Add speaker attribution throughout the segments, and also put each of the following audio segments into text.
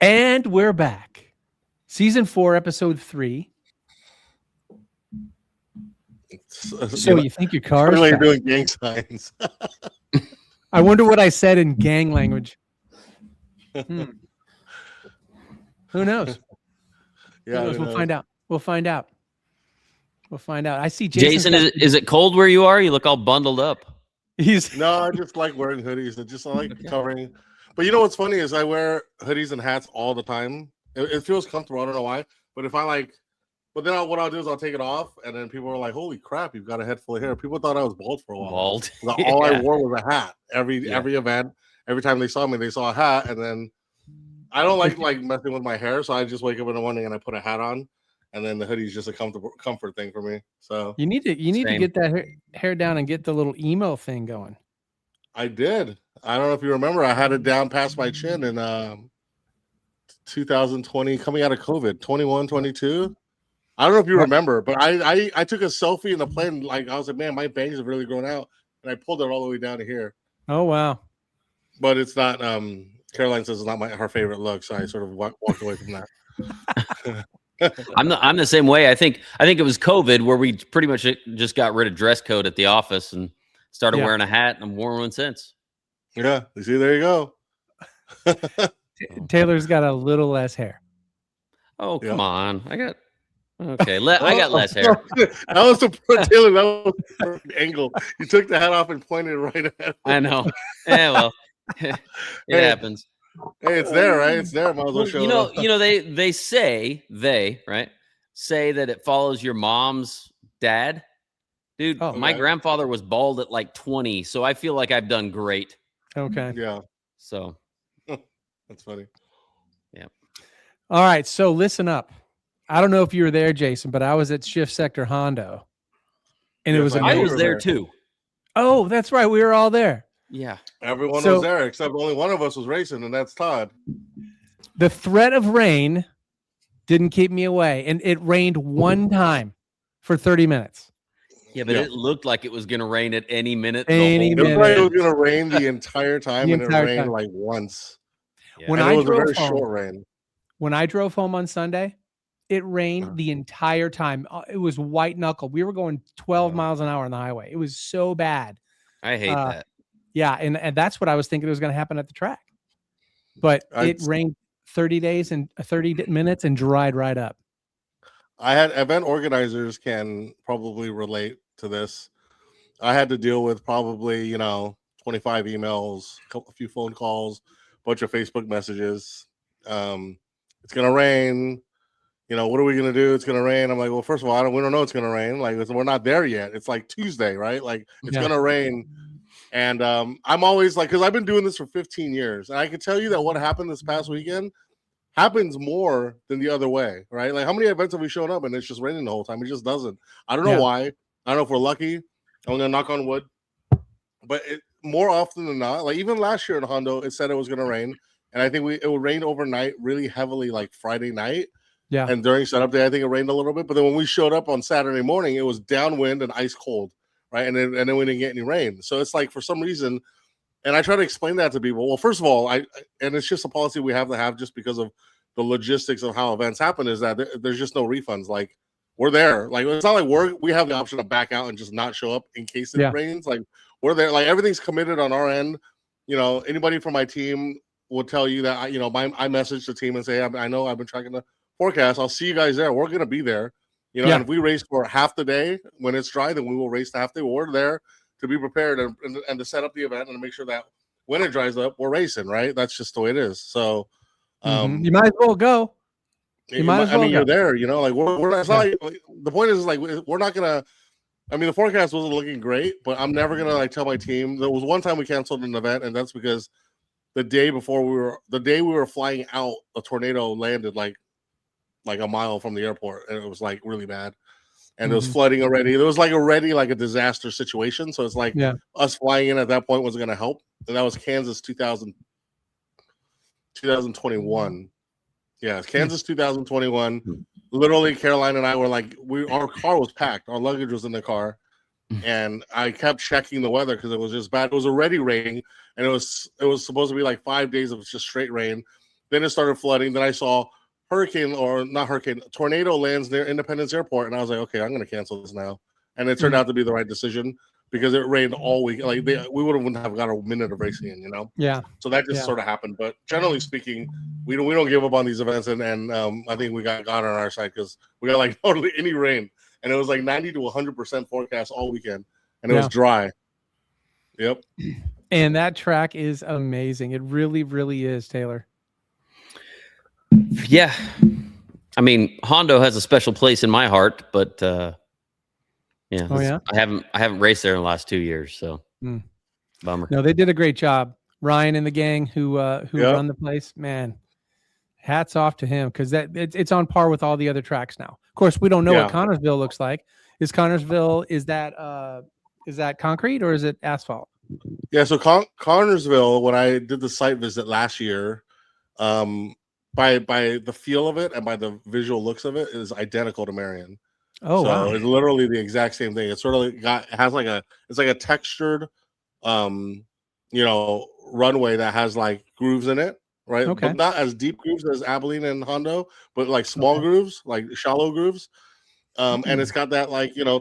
Speaker 1: And we're back. Season 4, episode 3. So you think your car is
Speaker 2: like
Speaker 1: fast.
Speaker 2: you're doing gang signs.
Speaker 1: I wonder what I said in gang language. Who knows?
Speaker 2: Yeah,
Speaker 1: Who knows? We'll find out. We'll find out. I see
Speaker 3: Jason, is it cold where you are? You look all bundled up.
Speaker 2: No, I just like wearing hoodies. I just like covering. But you know what's funny is I wear hoodies and hats all the time. It feels comfortable. I don't know why. But if I like, but then what I'll do is I'll take it off, and then people are like, "Holy crap, you've got a head full of hair." People thought I was bald for a while.
Speaker 3: Bald.
Speaker 2: All I wore was a hat. Every event, every time they saw me, they saw a hat, and then I don't like messing with my hair, so I just wake up in the morning and I put a hat on, and then the hoodie is just a comfort thing for me. So
Speaker 1: you need to get that hair down and get the little emo thing going.
Speaker 2: I did. I don't know if you remember. I had it down past my chin in 2020, coming out of COVID, 21, 22. I don't know if you remember, but I took a selfie in the plane. Like I was like, man, my bangs have really grown out, and I pulled it all the way down to here.
Speaker 1: Oh wow!
Speaker 2: But it's not. Caroline says it's not her favorite look, so I sort of walked away from that.
Speaker 3: I'm the same way. I think it was COVID where we pretty much just got rid of dress code at the office and started wearing a hat, and I've worn one since.
Speaker 2: Yeah, you see, there you go.
Speaker 1: Taylor's got a little less hair.
Speaker 3: Oh come on! I got less hair.
Speaker 2: That was the Taylor. That was the perfect angle. You took the hat off and pointed right at him.
Speaker 3: I know. Yeah, well, it happens.
Speaker 2: Hey, it's there, right? It's there. Might as well show it off.
Speaker 3: They say that it follows your mom's dad. Dude, my grandfather was bald at like 20, so I feel like I've done great.
Speaker 1: Okay.
Speaker 2: Yeah.
Speaker 3: So
Speaker 2: that's funny.
Speaker 3: Yeah.
Speaker 1: All right. So listen up. I don't know if you were there, Jason, but I was at Shiftsector Hondo, and it was amazing.
Speaker 3: I was there too.
Speaker 1: Oh, that's right. We were all there.
Speaker 3: Yeah.
Speaker 2: Everyone was there except only one of us was racing, and that's Todd.
Speaker 1: The threat of rain didn't keep me away, and it rained one time for 30 minutes.
Speaker 3: Yeah, but it looked like it was going to rain at any minute.
Speaker 1: It
Speaker 2: looked like it was going to rain the entire time, and it rained like once.
Speaker 1: Yeah. When I drove home on Sunday, it rained the entire time. It was white knuckle. We were going 12 miles an hour on the highway. It was so bad.
Speaker 3: I hate that.
Speaker 1: Yeah, and that's what I was thinking was going to happen at the track. But it rained 30 days and 30 minutes and dried right up.
Speaker 2: I had event organizers can probably relate to this. I had to deal with probably, 25 emails, a few phone calls, a bunch of Facebook messages. It's going to rain. What are we going to do? It's going to rain. I'm like, well, first of all, we don't know it's going to rain. Like, we're not there yet. It's like Tuesday, right? Like, it's going to rain. And I'm always like, because I've been doing this for 15 years. And I can tell you that what happened this past weekend happens more than the other way, right? Like, how many events have we shown up and it's just raining the whole time? It just doesn't. I don't know why. I don't know if we're lucky. I'm going to knock on wood. But more often than not, like even last year in Hondo, it said it was going to rain. And I think it would rain overnight really heavily, like Friday night.
Speaker 1: Yeah.
Speaker 2: And during setup day, I think it rained a little bit. But then when we showed up on Saturday morning, it was downwind and ice cold, right? And then we didn't get any rain. So it's like for some reason, and I try to explain that to people. Well, first of all, and it's just a policy we have to have just because of the logistics of how events happen, is that there's just no refunds. Like, we're there. Like, it's not like we have the option to back out and just not show up in case it rains. Like, we're there. Like, everything's committed on our end. Anybody from my team will tell you that I message the team and say, I know I've been tracking the forecast. I'll see you guys there. We're going to be there. And if we race for half the day when it's dry, then we will race the half day. We're there to be prepared and to set up the event and to make sure that when it dries up, we're racing, right? That's just the way it is. So
Speaker 1: you might as well go. You might as well go.
Speaker 2: You're there, like we're not like the point is like we're not gonna. I mean, the forecast wasn't looking great, but I'm never gonna like tell my team. There was one time we canceled an event, and that's because the day we were flying out, a tornado landed like a mile from the airport, and it was like really bad, and it was flooding already. There was like already like a disaster situation, so it's like us flying in at that point wasn't going to help, and that was Kansas 2021. Yeah, Kansas 2021. Literally, Caroline and I were like, our car was packed, our luggage was in the car, and I kept checking the weather because it was just bad. It was already raining, and it was supposed to be like 5 days of just straight rain. Then it started flooding. Then I saw tornado lands near Independence Airport, and I was like, okay, I'm going to cancel this now. And it turned out to be the right decision because it rained all week. Like we wouldn't have got a minute of racing in, you know.
Speaker 1: Yeah.
Speaker 2: So that just sort of happened. But generally speaking, we don't give up on these events, and I think we got God on our side because we got like totally any rain, and it was like 90 to 100% forecast all weekend, and it was dry. Yep.
Speaker 1: And that track is amazing. It really, really is, Taylor.
Speaker 3: Yeah. I mean, Hondo has a special place in my heart, but I haven't raced there in the last 2 years, so bummer.
Speaker 1: No, they did a great job. Ryan and the gang who run the place, man. Hats off to him because it's on par with all the other tracks now. Of course, we don't know what Connersville looks like. Is that concrete or is it asphalt?
Speaker 2: Yeah, so Connersville, when I did the site visit last year, by the feel of it and by the visual looks of it, is identical to Marion.
Speaker 1: Oh,
Speaker 2: so
Speaker 1: wow.
Speaker 2: It's literally the exact same thing. It's sort of it's like a textured, runway that has like grooves in it, right?
Speaker 1: Okay.
Speaker 2: But not as deep grooves as Abilene and Hondo, but like small grooves, like shallow grooves. And it's got that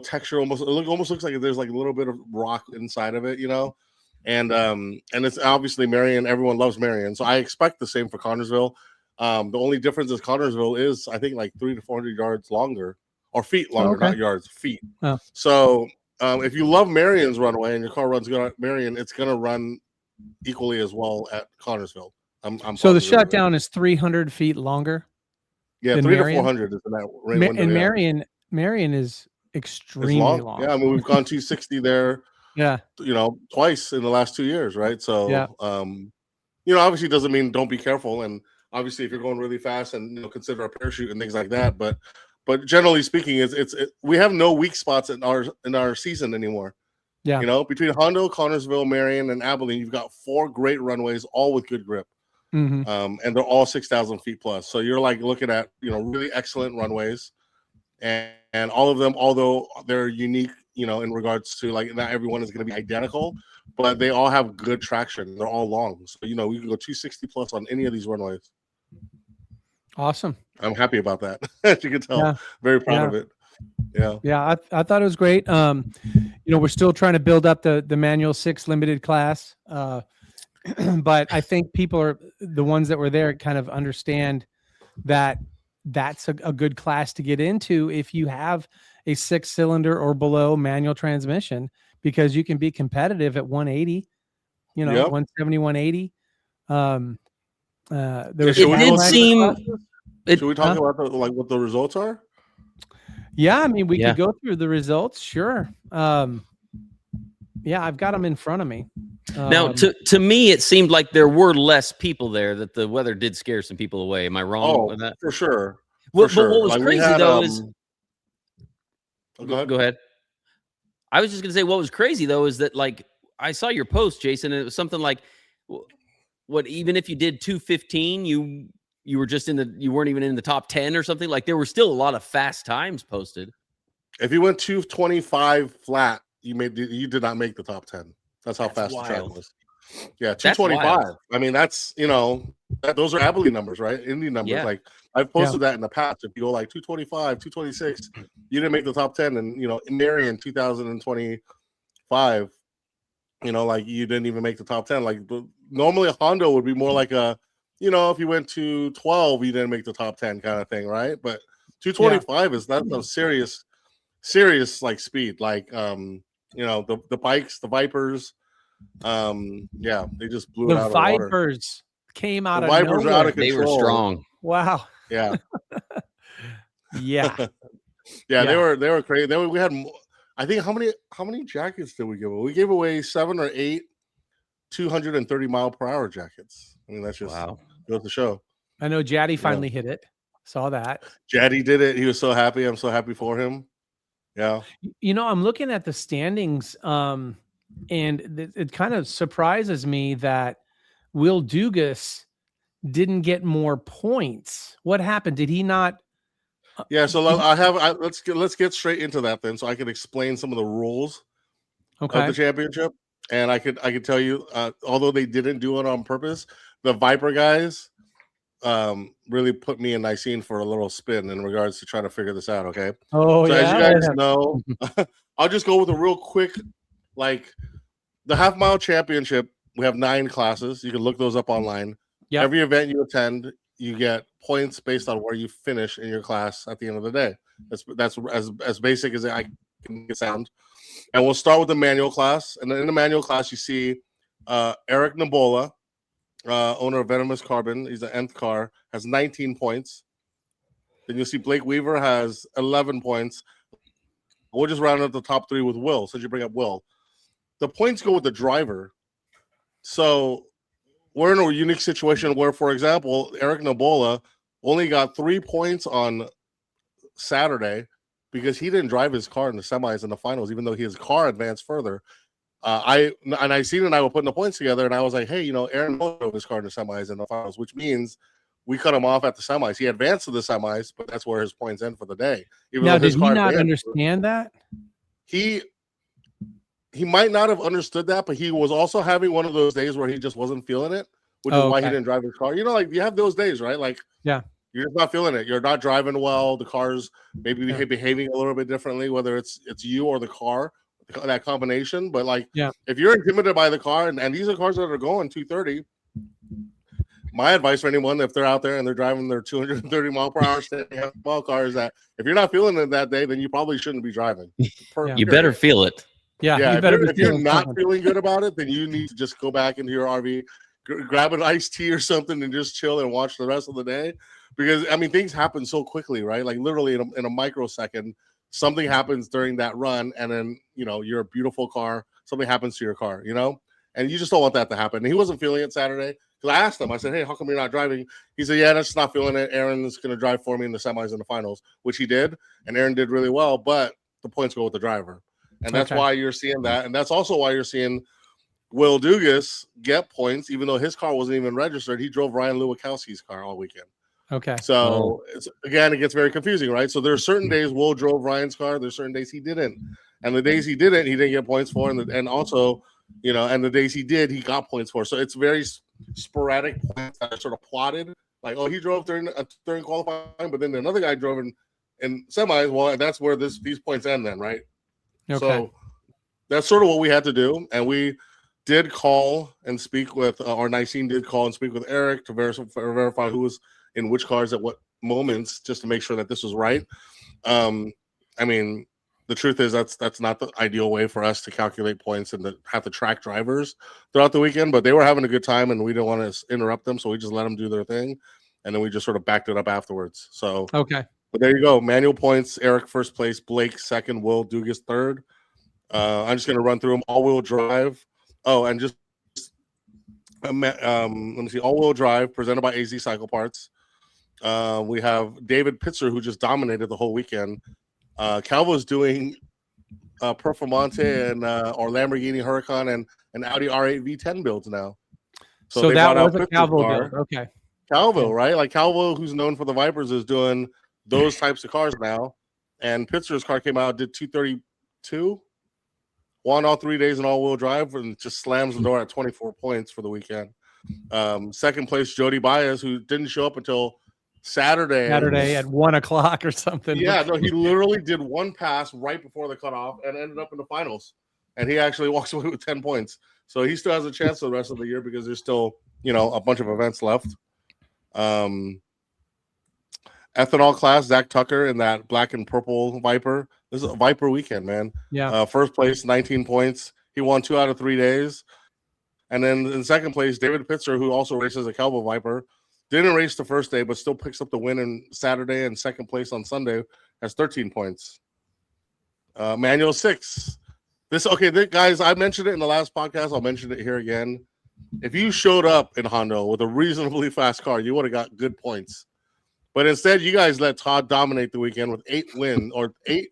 Speaker 2: texture almost. It almost looks like there's like a little bit of rock inside of it, And it's obviously Marion. Everyone loves Marion, so I expect the same for Connersville. The only difference is Connersville is I think like 300 to 400 yards longer, or feet longer, not yards, feet.
Speaker 1: Oh.
Speaker 2: So if you love Marion's runway and your car runs good at Marion, it's gonna run equally as well at Connersville.
Speaker 1: So the shutdown is 300 feet longer.
Speaker 2: Yeah, 300 to 400 is in that window.
Speaker 1: And Marion is extremely long.
Speaker 2: Yeah, I mean we've gone 260 there.
Speaker 1: Yeah,
Speaker 2: twice in the last 2 years, right? So obviously it doesn't mean don't be careful, and obviously if you're going really fast and consider a parachute and things like that, but generally speaking, we have no weak spots in our season anymore.
Speaker 1: Yeah,
Speaker 2: between Hondo, Connersville, Marion, and Abilene, you've got 4 great runways, all with good grip. And they're all 6,000 feet plus. So you're like looking at really excellent runways, and all of them, although they're unique, in regards to like not everyone is going to be identical, but they all have good traction. They're all long, so we can go 260 plus on any of these runways.
Speaker 1: Awesome.
Speaker 2: I'm happy about that. As you can tell, very proud of it.
Speaker 1: Yeah, I thought it was great. We're still trying to build up the Manual 6 limited class. But I think people are the ones that were there kind of understand that that's a good class to get into if you have a 6-cylinder or below manual transmission, because you can be competitive at 180, 170, 180.
Speaker 2: Should we talk about what the results are?
Speaker 1: Yeah, I mean, we could go through the results. Sure. I've got them in front of me.
Speaker 3: Now, to me, it seemed like there were less people there, that the weather did scare some people away. Am I wrong with that?
Speaker 2: For sure.
Speaker 3: But what was crazy, though, is... Go ahead. I was just going to say what was crazy, though, is that, like, I saw your post, Jason, and it was something like, even if you did 215, you were just you weren't even in the top 10 or something. Like, there were still a lot of fast times posted.
Speaker 2: If you went 225 flat, you did not make the top 10. That's how fast the track was. Yeah, 225. I mean, that's those are Abilene numbers, right? Indy numbers. Yeah. Like I've posted that in the past. If you go like 225, 226, you didn't make the top 10, and in Marion 2025, like you didn't even make the top 10. Like normally a Hondo would be more like a, if you went to 12, you didn't make the top 10 kind of thing, right? But 225 is that's a serious like speed. Like the bikes, the Vipers, they just blew it out of the water.
Speaker 1: The Vipers came out of
Speaker 2: Vipers
Speaker 1: nowhere.
Speaker 2: Are out of control.
Speaker 3: They were strong.
Speaker 1: Wow.
Speaker 2: Yeah.
Speaker 1: Yeah.
Speaker 2: They were crazy. We had, I think, how many jackets did we give away? We gave away 7 or 8 230-mile-per-hour jackets. I mean, that's just goes to show.
Speaker 1: I know Jaddy finally hit it. Saw that.
Speaker 2: Jaddy did it. He was so happy. I'm so happy for him. Yeah.
Speaker 1: I'm looking at the standings, and it kind of surprises me that Will Dugas didn't get more points. What happened? Did he not?
Speaker 2: Yeah. So let's get straight into that then, so I can explain some of the rules of the championship. And I could tell you, although they didn't do it on purpose, the Viper guys really put me and Nicene for a little spin in regards to trying to figure this out. Okay.
Speaker 1: Oh
Speaker 2: So
Speaker 1: yeah.
Speaker 2: as you guys know, I'll just go with a real quick, like the half mile championship. We have 9 classes. You can look those up online.
Speaker 1: Yep.
Speaker 2: Every event you attend, you get points based on where you finish in your class at the end of the day. That's as basic as I can sound. And we'll start with the manual class. And in the manual class, you see Eric Nabola, owner of Venomous Carbon. He's the nth car, has 19 points. Then you'll see Blake Weaver has 11 points. We'll just round up the top 3 with Will, since you bring up Will. The points go with the driver. So we're in a unique situation where, for example, Eric Nabola only got 3 points on Saturday because he didn't drive his car in the semis and the finals, even though his car advanced further. I seen and I were putting the points together, and I was like, hey, Aaron drove his car in the semis and the finals, which means we cut him off at the semis. He advanced to the semis, but that's where his points end for the day. Even
Speaker 1: Now,
Speaker 2: though his
Speaker 1: did he
Speaker 2: car
Speaker 1: not
Speaker 2: advanced,
Speaker 1: understand that?
Speaker 2: He might not have understood that, but he was also having one of those days where he just wasn't feeling it, which is why he didn't drive his car. Like you have those days, right? Like,
Speaker 1: yeah,
Speaker 2: you're just not feeling it. You're not driving well. The car's maybe behaving a little bit differently, whether it's you or the car, that combination. But like, if you're intimidated by the car, and these are cars that are going 230, my advice for anyone, if they're out there and they're driving their 230 mile per hour small car, is that if you're not feeling it that day, then you probably shouldn't be driving.
Speaker 3: You better feel it.
Speaker 1: Yeah, you better
Speaker 2: if you're not feeling good about it, then you need to just go back into your RV, grab an iced tea or something, and just chill and watch the rest of the day. Because things happen so quickly, right? Like literally in a microsecond, something happens during that run, and then you're a beautiful car. Something happens to your car, and you just don't want that to happen. And he wasn't feeling it Saturday because I asked him. I said, "Hey, how come you're not driving?" He said, "Yeah, that's not feeling it. Aaron is going to drive for me in the semis and the finals," which he did, and Aaron did really well. But the points go with the driver. And that's why you're seeing that. And that's also why you're seeing Will Dugas get points, even though his car wasn't even registered. He drove Ryan Lewakowski's car all weekend.
Speaker 1: Okay.
Speaker 2: So, it gets very confusing, right? So, there are certain days Will drove Ryan's car. There's certain days he didn't. And the days he didn't get points for. And also, and the days he did, he got points for. So, it's very sporadic points that are sort of plotted. Like, oh, he drove during qualifying, but then another guy drove in semis. Well, that's where these points end then, right? Okay. So that's sort of what we had to do. And we did call and speak with, or Nicene did call and speak with Eric to verify who was in which cars at what moments, just to make sure that this was right. The truth is that's not the ideal way for us to calculate points and to have to track drivers throughout the weekend, but they were having a good time and we didn't want to interrupt them. So we just let them do their thing. And then we just sort of backed it up afterwards. So, okay. But there you go. Manual points. Eric first place. Blake second. Will Dugas third. I'm just going to run through them. All-wheel drive. Oh, and just let me see. All-wheel drive presented by AZ Cycle Parts. We have David Pitzer, who just dominated the whole weekend. Calvo's doing Performante and or Lamborghini Huracan and Audi R8 V10 builds now.
Speaker 1: So that was a Calvo build. Okay.
Speaker 2: Calvo, right? Like Calvo, who's known for the Vipers, is doing those types of cars now. And Pitzer's car came out, did 232, won all 3 days in all-wheel drive, and just slams the door at 24 points for the weekend. Second place, Jody Baez, who didn't show up until Saturday
Speaker 1: at 1 o'clock or something.
Speaker 2: Yeah, no, he literally did one pass right before the cutoff and ended up in the finals. And he actually walks away with 10 points. So he still has a chance for the rest of the year because there's still, a bunch of events left. Ethanol class, Zach Tucker in that black and purple Viper. This is a Viper weekend, man.
Speaker 1: Yeah.
Speaker 2: First place, 19 points. He won 2 out of 3 days. And then in second place, David Pitzer, who also races a Calvo Viper, didn't race the first day, but still picks up the win on Saturday, and second place on Sunday, has 13 points. Manual 6. Guys, I mentioned it in the last podcast. I'll mention it here again. If you showed up in Hondo with a reasonably fast car, you would have got good points. But instead, you guys let Todd dominate the weekend with 8 wins, or 8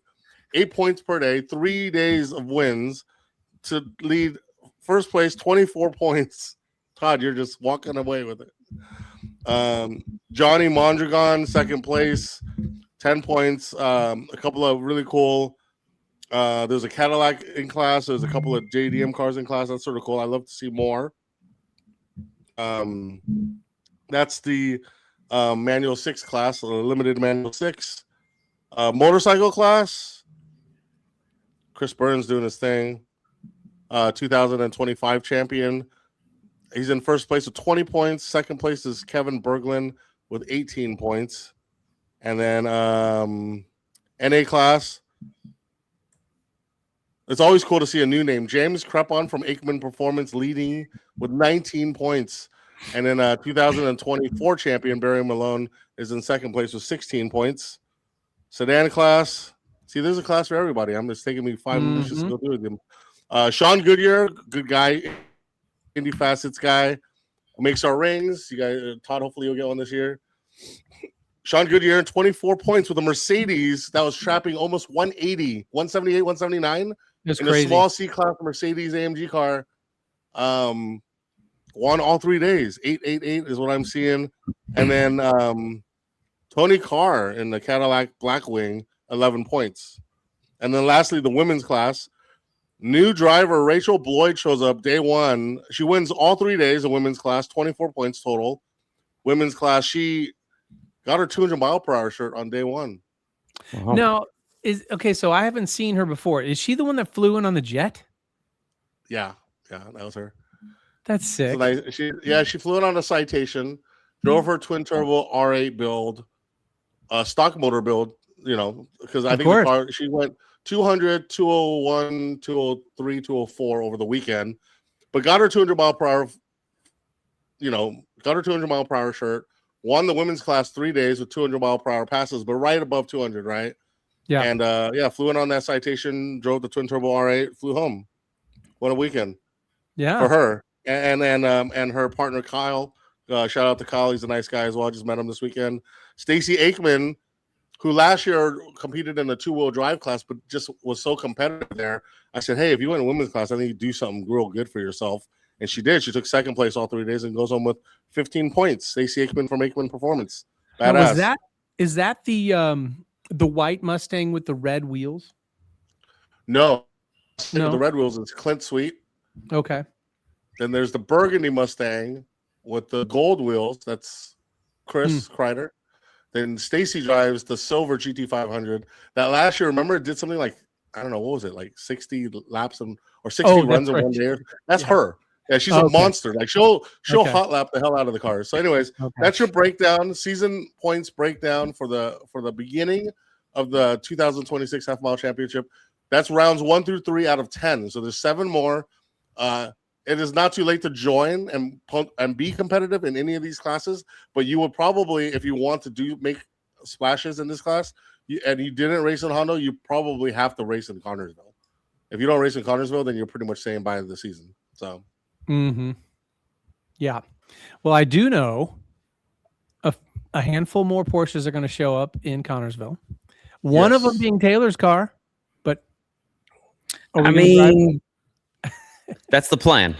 Speaker 2: points per day, 3 days of wins to lead first place, 24 points. Todd, you're just walking away with it. Johnny Mondragon, second place, 10 points. A couple of really cool. There's a Cadillac in class. There's a couple of JDM cars in class. That's sort of cool. I love to see more. That's the manual 6 class, limited manual 6. Motorcycle class, Chris Burns doing his thing. 2025 champion. He's in first place with 20 points. Second place is Kevin Berglund with 18 points. And then NA class. It's always cool to see a new name. James Crepon from Aikman Performance leading with 19 points. And then 2024 champion Barry Malone is in second place with 16 points. Sedan class. See, there's a class for everybody. It's taking me 5 minutes just to go through them. Sean Goodyear, good guy, Indy Facets guy, makes our rings. You guys, Todd, hopefully you'll get one this year. Sean Goodyear, 24 points with a Mercedes that was trapping almost 180, 178, 179
Speaker 1: That's
Speaker 2: in
Speaker 1: crazy.
Speaker 2: a small C-class Mercedes AMG car. Won all 3 days. 888 is what I'm seeing. And then Tony Carr in the Cadillac Blackwing, 11 points. And then lastly, the women's class. New driver Rachel Bloyd shows up day one. She wins all 3 days of women's class, 24 points total. Women's class, she got her 200-mile-per-hour shirt on day one.
Speaker 4: Wow.
Speaker 1: Now, so I haven't seen her before. Is she the one that flew in on the jet?
Speaker 2: Yeah, that was her.
Speaker 1: That's sick.
Speaker 2: So she flew in on a Citation, drove her twin turbo R8 build, stock motor build, because I think the car, she went 200, 201, 203, 204 over the weekend, but got her 200 mile per hour, got her 200 mile per hour shirt, won the women's class 3 days with 200 mile per hour passes, but right above 200, right?
Speaker 1: Yeah.
Speaker 2: And flew in on that Citation, drove the twin turbo R8, flew home. What a weekend.
Speaker 1: Yeah.
Speaker 2: For her. And her partner, Kyle, shout out to Kyle. He's a nice guy as well. I just met him this weekend. Stacy Aikman, who last year competed in the 2-wheel drive class, but just was so competitive there. I said, hey, if you went in women's class, I think you do something real good for yourself. And she did. She took second place all 3 days and goes home with 15 points. Stacy Aikman from Aikman Performance. Badass.
Speaker 1: Now, is that the white Mustang with the red wheels?
Speaker 2: No. The red wheels is Clint Sweet.
Speaker 1: Okay.
Speaker 2: Then there's the burgundy Mustang with the gold wheels. That's Chris Kreider. Then Stacy drives the silver GT500 that last year, remember, it did something like, I don't know, what was it, like 60 laps or 60 runs in 1 day? That's her. Yeah, she's a monster. Like she'll hot lap the hell out of the car. So anyways, that's your breakdown, season points breakdown for the beginning of the 2026 half mile championship. That's rounds 1 through 3 out of 10. So there's 7 more. It is not too late to join and be competitive in any of these classes, but you would probably, if you want to make splashes in this class, and you didn't race in Hondo, you probably have to race in Connersville. If you don't race in Connersville, then you're pretty much saying bye to the season. So,
Speaker 1: yeah. Well, I do know a handful more Porsches are going to show up in Connersville. One of them being Taylor's car, but
Speaker 3: that's the plan.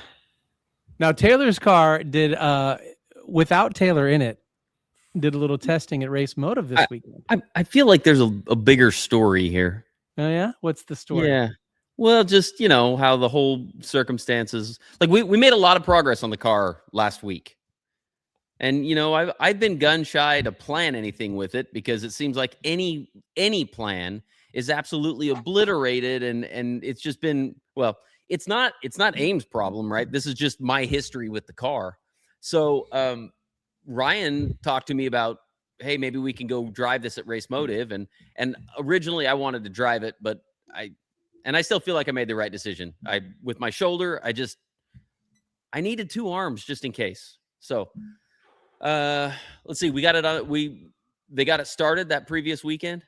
Speaker 1: Now, Taylor's car did, without Taylor in it, did a little testing at Race Motive this weekend.
Speaker 3: I feel like there's a bigger story here.
Speaker 1: Oh, yeah? What's the story?
Speaker 3: Yeah. Well, just, how the whole circumstances, like we made a lot of progress on the car last week. And, I've been gun shy to plan anything with it because it seems like any plan is absolutely obliterated. And it's just been, well, it's not AIM's problem, right? This is just my history with the car. So Ryan talked to me about, hey, maybe we can go drive this at Race Motive. And originally I wanted to drive it, but I still feel like I made the right decision. With my shoulder, I needed 2 arms just in case. So let's see. We got it they got it started that previous weekend.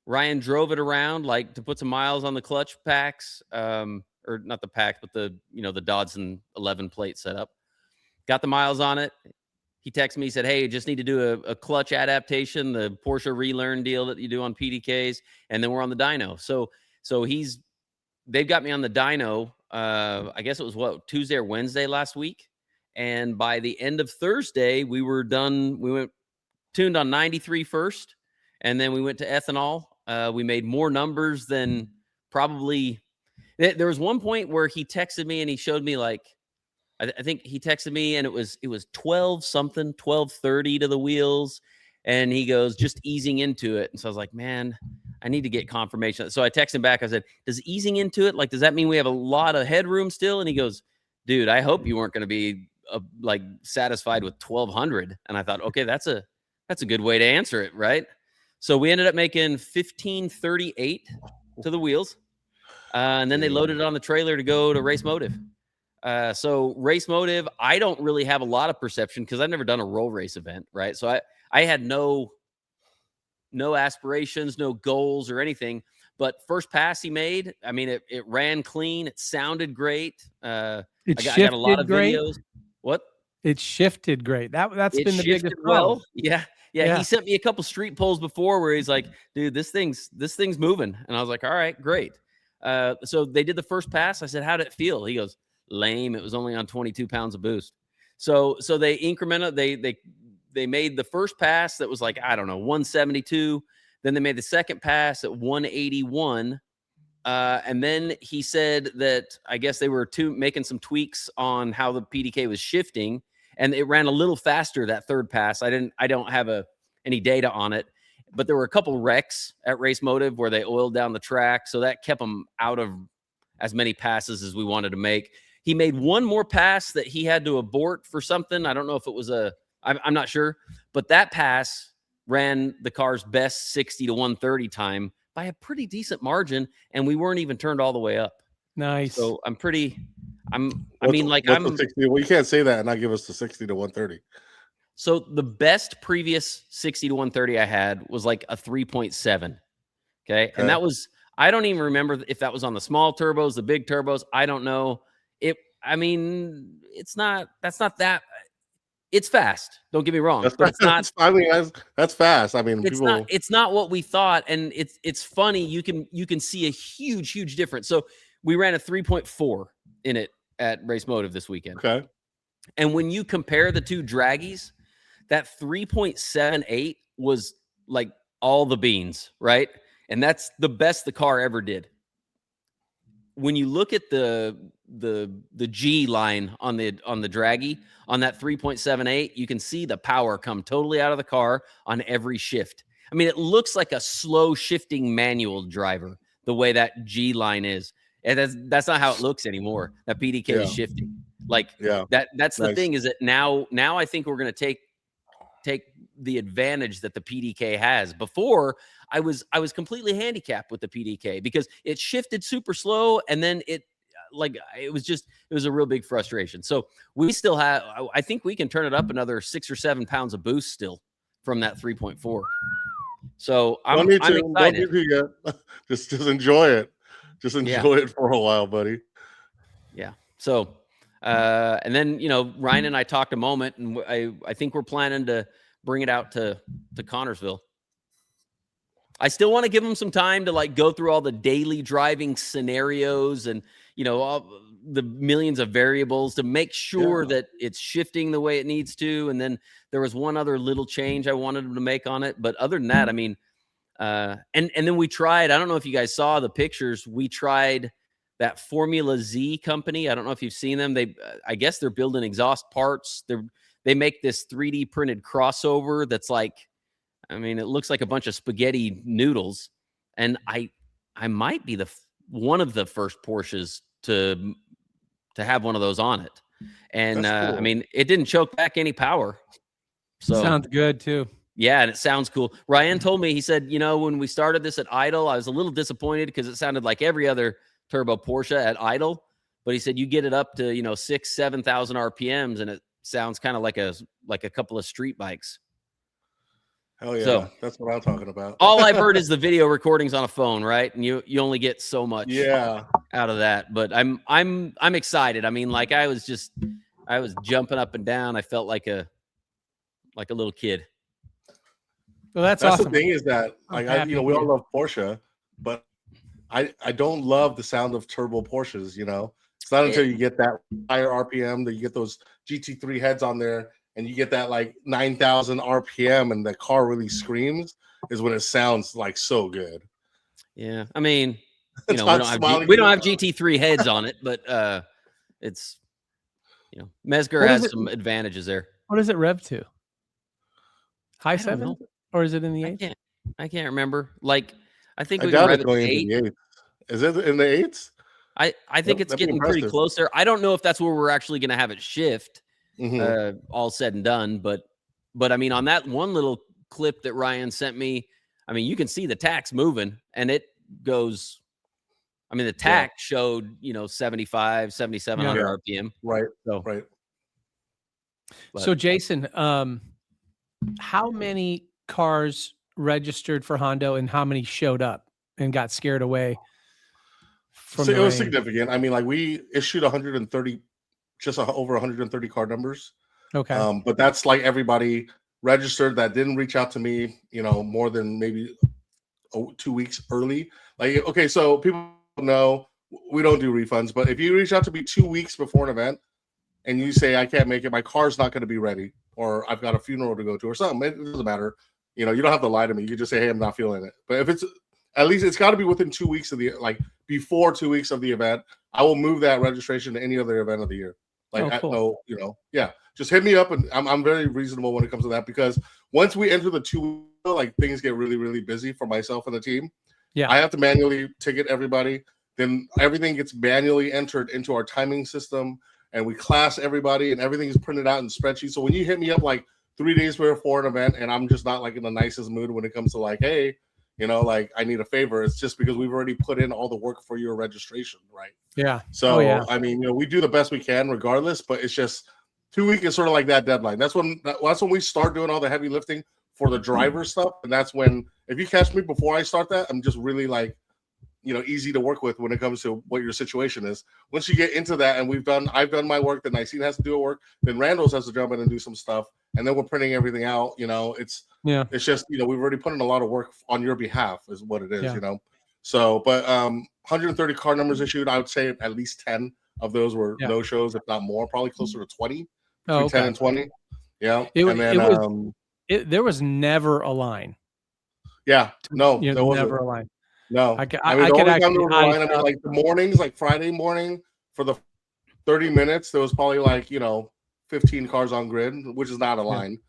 Speaker 3: Ryan drove it around to put some miles on the clutch packs. Or not the pack, but the Dodson 11 plate setup. Got the miles on it. He texted me, he said, hey, just need to do a clutch adaptation, the Porsche relearn deal that you do on PDKs, and then we're on the dyno. So they've got me on the dyno. I guess it was Tuesday or Wednesday last week. And by the end of Thursday, we were done. We went tuned on 93 first, and then we went to ethanol. We made more numbers than probably. There was one point where he texted me and he showed me I think he texted me and it was 12 something, 1230 to the wheels. And he goes, just easing into it. And so I was like, man, I need to get confirmation. So I texted him back. I said, does easing into it, like, does that mean we have a lot of headroom still? And he goes, dude, I hope you weren't going to be like satisfied with 1,200. And I thought, okay, that's a good way to answer it, right? So we ended up making 1,538 to the wheels. And then they loaded it on the trailer to go to Race Motive. So Race Motive, I don't really have a lot of perception because I've never done a roll race event, right? So I had no aspirations, no goals or anything. But first pass he made, I mean, it ran clean. It sounded great. I got a lot of videos. What?
Speaker 1: It shifted great. That's been the biggest problem.
Speaker 3: Well. Yeah. He sent me a couple street polls before where he's like, dude, this thing's moving. And I was like, all right, great. So they did the first pass. I said, how did it feel? He goes, lame. It was only on 22 pounds of boost. So they incremented, they made the first pass that was like, I don't know, 172. Then they made the second pass at 181. And then he said that I guess they were making some tweaks on how the PDK was shifting, and it ran a little faster that third pass. I don't have any data on it, but there were a couple wrecks at Race Motive where they oiled down the track, so that kept them out of as many passes as we wanted to make. He made one more pass that he had to abort for something. I don't know if it was I'm not sure, but that pass ran the car's best 60 to 130 time by a pretty decent margin, and we weren't even turned all the way up.
Speaker 1: Nice.
Speaker 3: So I mean,
Speaker 2: the 60, well, you can't say that and not give us the 60 to 130.
Speaker 3: So the best previous 60 to 130 I had was like a 3.7. Okay. And that was, I don't even remember if that was on the small turbos, the big turbos. I don't know. It's fast. Don't get me wrong, but it's not.
Speaker 2: I mean, that's fast. I mean,
Speaker 3: it's not what we thought, and it's funny. You can see a huge difference. So we ran a 3.4 in it at Race Motive this weekend.
Speaker 2: Okay,
Speaker 3: and when you compare the two draggies, that 3.78 was like all the beans, right? And that's the best the car ever did. When you look at the G line on the draggy on that 3.78, you can see the power come totally out of the car on every shift. I mean, it looks like a slow shifting manual driver the way that G line is, and that's not how it looks anymore. That PDK is shifting. Like that's the thing, is that now I think we're going to take the advantage that the PDK has. Before, I was completely handicapped with the PDK because it shifted super slow, and then it was a real big frustration. So we still have, I think we can turn it up another 6 or 7 pounds of boost still from that 3.4. So I'm excited.
Speaker 2: Don't need to yet. Just enjoy it. Just enjoy it for a while, buddy.
Speaker 3: Yeah. So, and then, Ryan and I talked a moment, and I think we're planning to bring it out to Connersville. I still want to give them some time to go through all the daily driving scenarios and, all the millions of variables to make sure that it's shifting the way it needs to. And then there was one other little change I wanted them to make on it. But other than that, I mean, and then we tried, I don't know if you guys saw the pictures. We tried that Formula Z company. I don't know if you've seen them. I guess they're building exhaust parts. They make this 3D printed crossover that's like, I mean, it looks like a bunch of spaghetti noodles. And I might be one of the first Porsches to have one of those on it. And cool. I mean, it didn't choke back any power. So
Speaker 1: sounds good too.
Speaker 3: Yeah, and it sounds cool. Ryan told me, he said, when we started this at idle, I was a little disappointed because it sounded like every other turbo Porsche at idle. But he said you get it up to 6,000-7,000 RPMs, and it sounds kind of like a couple of street bikes.
Speaker 2: Hell yeah,
Speaker 3: so,
Speaker 2: that's what I'm talking about.
Speaker 3: All I've heard is the video recordings on a phone, right? And you only get so much out of that. But I'm excited. I mean, I was jumping up and down. I felt like a little kid.
Speaker 1: Well, that's awesome.
Speaker 2: The thing is that we all love Porsche, but I don't love the sound of turbo Porsches. It's not until you get that higher RPM that you get those GT3 heads on there, and you get that 9,000 RPM, and the car really screams, is when it sounds so good.
Speaker 3: Yeah, I mean, we don't have GT3 heads on it, but it's Mezger has some advantages there.
Speaker 1: What does it rev to? High
Speaker 3: I don't know.
Speaker 1: seventh, or is it in the eighth?
Speaker 3: I can't remember. Like, I think
Speaker 2: I
Speaker 3: we can
Speaker 2: doubt
Speaker 3: rev
Speaker 2: it's
Speaker 3: it
Speaker 2: going
Speaker 3: to
Speaker 2: into
Speaker 3: 8.
Speaker 2: the eighth. Is it in the eights?
Speaker 3: I think it's
Speaker 2: That'd be
Speaker 3: getting pretty
Speaker 2: impressive.
Speaker 3: close there. I don't know if that's where we're actually going to have it shift,
Speaker 2: Mhm.
Speaker 3: all said and done. But I mean, on that one little clip that Ryan sent me, I mean, you can see the tax moving, and it goes. I mean, the tack showed, 75, 7,700 RPM.
Speaker 2: Right.
Speaker 3: So,
Speaker 2: Right.
Speaker 1: So Jason, how many cars registered for Hondo and how many showed up and got scared away from
Speaker 2: So
Speaker 1: the
Speaker 2: it was
Speaker 1: rain?
Speaker 2: significant. I mean, like we issued 130, just over 130 card numbers.
Speaker 1: Okay.
Speaker 2: But that's like everybody registered that didn't reach out to me, more than maybe 2 weeks early. Like, okay, so people know we don't do refunds, but if you reach out to me 2 weeks before an event and you say, I can't make it, my car's not going to be ready, or I've got a funeral to go to or something, it doesn't matter. You don't have to lie to me. You can just say, hey, I'm not feeling it. But if it's, at least it's got to be within 2 weeks of the, like before 2 weeks of the event, I will move that registration to any other event of the year. Like,
Speaker 1: cool.
Speaker 2: just hit me up, and I'm very reasonable when it comes to that, because once we enter the 2, like things get really, really busy for myself and the team.
Speaker 1: Yeah.
Speaker 2: I have to manually ticket everybody. Then everything gets manually entered into our timing system, and we class everybody, and everything is printed out in spreadsheets. So when you hit me up like 3 days before an event, and I'm just not like in the nicest mood when it comes to like, hey, like I need a favor, it's just because we've already put in all the work for your registration, right?
Speaker 1: Yeah.
Speaker 2: So I mean, we do the best we can regardless, but it's just 2 weeks is sort of like that deadline. That's when we start doing all the heavy lifting for the driver stuff, and that's when, if you catch me before I start that, I'm just really like, easy to work with when it comes to what your situation is. Once you get into that, and I've done my work, then Nicene has to do a work, then Randall's has to jump in and do some stuff, and then we're printing everything out. It's just, we've already put in a lot of work on your behalf, is what it is. So, but 130 card numbers issued, I would say at least 10 of those were no shows, if not more, probably closer to 20, between 10 and 20. Yeah.
Speaker 1: There was never a line.
Speaker 2: Yeah. No, there wasn't.
Speaker 1: Never a line.
Speaker 2: No.
Speaker 1: I
Speaker 2: the
Speaker 1: could
Speaker 2: only
Speaker 1: actually
Speaker 2: time there was a line, like the mornings, like Friday morning for the 30 minutes, there was probably like, 15 cars on grid, which is not a line.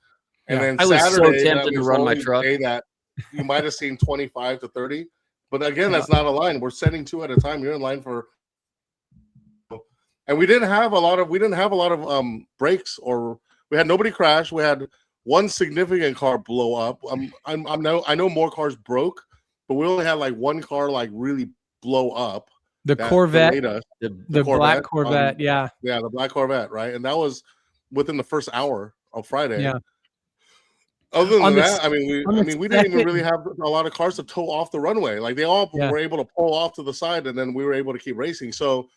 Speaker 2: And then
Speaker 3: I was
Speaker 2: Saturday,
Speaker 3: so tempted to run my truck.
Speaker 2: That you might have seen 25 to 30. But again, that's not a line. We're sending 2 at a time. You're in line for, and we didn't have a lot of breaks, or we had nobody crash. We had one significant car blow up. I know more cars broke, but we only had like one car like really blow up.
Speaker 1: The Corvette,
Speaker 3: the
Speaker 1: black Corvette,
Speaker 2: the black Corvette, right? And that was within the first hour of Friday.
Speaker 1: Yeah.
Speaker 2: Other than that, we didn't even really have a lot of cars to tow off the runway. Like they all were able to pull off to the side, and then we were able to keep racing. So,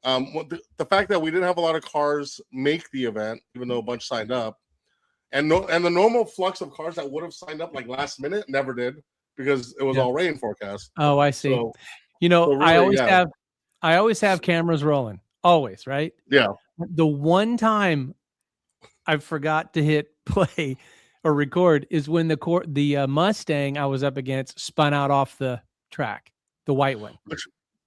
Speaker 2: the fact that we didn't have a lot of cars make the event, even though a bunch signed up, and the normal flux of cars that would have signed up like last minute never did, because it was all rain forecast.
Speaker 1: Oh, I see.
Speaker 2: So,
Speaker 1: really, I always have cameras rolling. Always, right?
Speaker 2: Yeah.
Speaker 1: The one time I forgot to hit play or record is when the Mustang I was up against spun out off the track, the white one.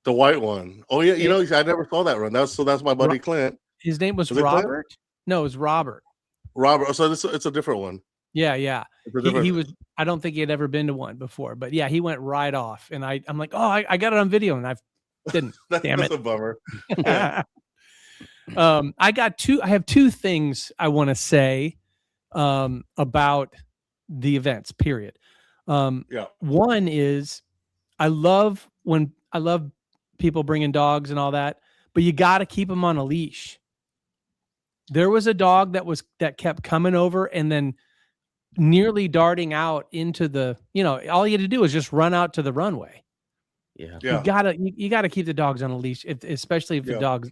Speaker 2: The white one. Oh yeah, I never saw that run. That's my buddy Clint.
Speaker 1: His name was Robert. No, it was Robert.
Speaker 2: Robert. So it's a different one.
Speaker 1: Yeah. He was. I don't think he had ever been to one before, but yeah, he went right off, and I'm like, oh, I got it on video, and I didn't. Damn it.
Speaker 2: That's a bummer.
Speaker 1: I have 2 things I want to say about the events. Period. One is I love people bringing dogs and all that, but you got to keep them on a leash. There was a dog that kept coming over and then nearly darting out into the, all you had to do is just run out to the runway.
Speaker 3: Yeah.
Speaker 1: You gotta keep the dogs on a leash, especially if the dogs,